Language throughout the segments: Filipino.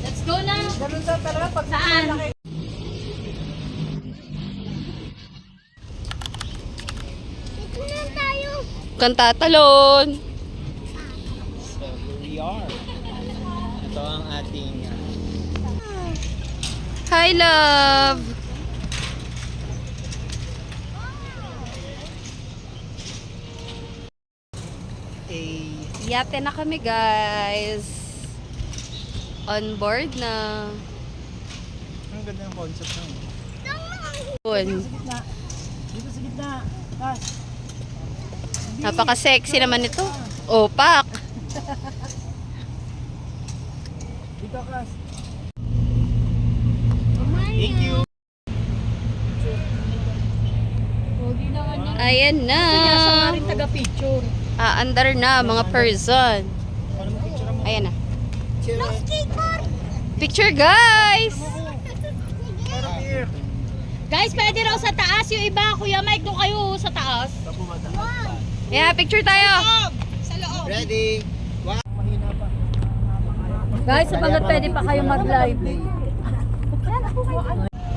Let's go na. Ganun daw talaga pag Saan? Kanta talon. So, here we are. Ito ang ating Hi, love. Yate na kami, guys. On board na. ang ganda ng concept na Yun. dito sa gitna. Tas. Napaka-sexy naman ito. Opak. Dito kas. Thank you. Pogi naman yan. Ayan na. Sa rin taga-picture. Andar na, mga person. Ayan na. Picture, guys! Guys, pwede raw sa taas. Yung iba, Kuya Mike, doon kayo sa taas. Yeah, picture tayo. Ready? Guys, sabagat pwede pa kayo mag-live.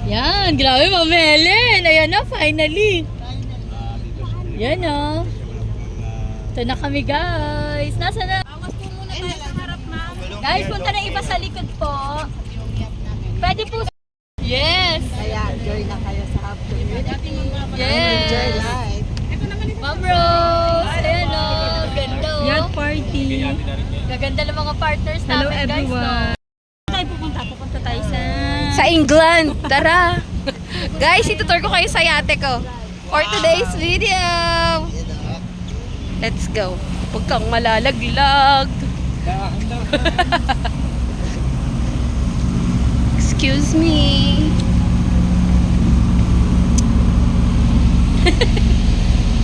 Yan, grabe, Ma'am Helen. Ayan na, finally. Yan na. Ito na kami, guys. Nasa na? Guys, punta na iba sa likod po. Pwede po. Yes. Ayan, join na kayo sa Hub Community. Yes. Enjoy life. Ma'am Rose. Ayan o. Ganda o. Yacht party. Gaganda ng mga partners namin, Hello, guys. everyone. No? Tayo pupunta. Pupunta tayo Sa England. Tara. Guys, itutur ko kayo sa yate ko. For today's video. Let's go. Huwag kang malalaglag. Excuse me.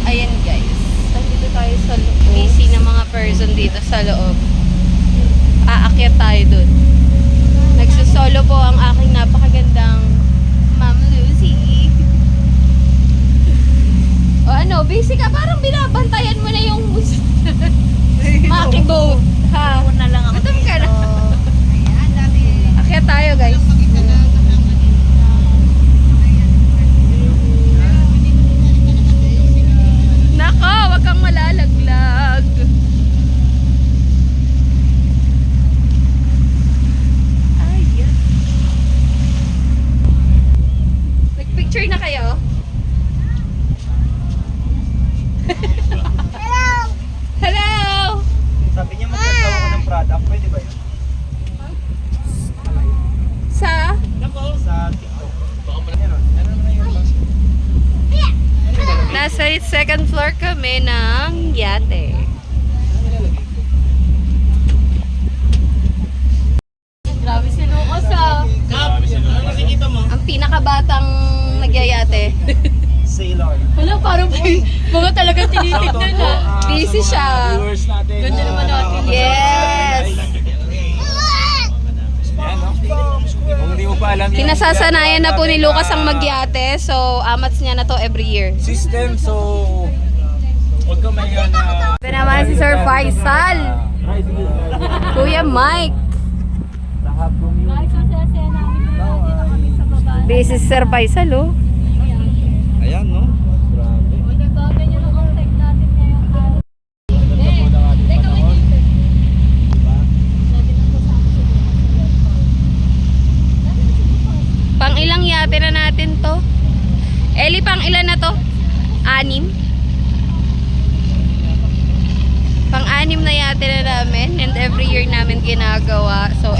Ayan, guys. Nandito tayo sa loob. Busy na mga person dito sa loob. Aakyat tayo dun. Nagsusolo po ang aking napakagandang Ma'am Lucy. O ano, busy ka? Parang binabantayan mo na yung Maki boat. Ha? na lang ako. Gutom ka na. Akyat tayo, guys. Nako, wag kang malalaglag. Ay, yan. Nag-picture na kayo? Hello! Sabi niya magkakawa ko ng product, pwede ba yun? Sa? Sa TikTok. Ano na yun? Nasa second floor kami ng yate. Grabe si Lucas ah. Nakikita mo? Ang pinakabatang nagyayate. Sailor. Wala, parang mga talagang tinitignan ah. Busy siya. Viewers natin. Ganda naman natin. Yes! Yan, no? Kung hindi mo pa alam yan. Kinasasanayan na po ni Lucas ang magyate. So, amats niya na to every year. System, so huwag ka mahiya na. Ito naman si Sir Faisal. Kuya Mike. Guys, masaya-saya namin na dito kami sa baba. Busy si Sir Faisal, oh. Ayan, no? Grabe. Nagkaganyan ang contact natin ngayon. Teka, wait. Pang ilang yate na natin to? Eli, pang ilan na to? 6? Pang 6 na yate na namin and every year namin ginagawa. So,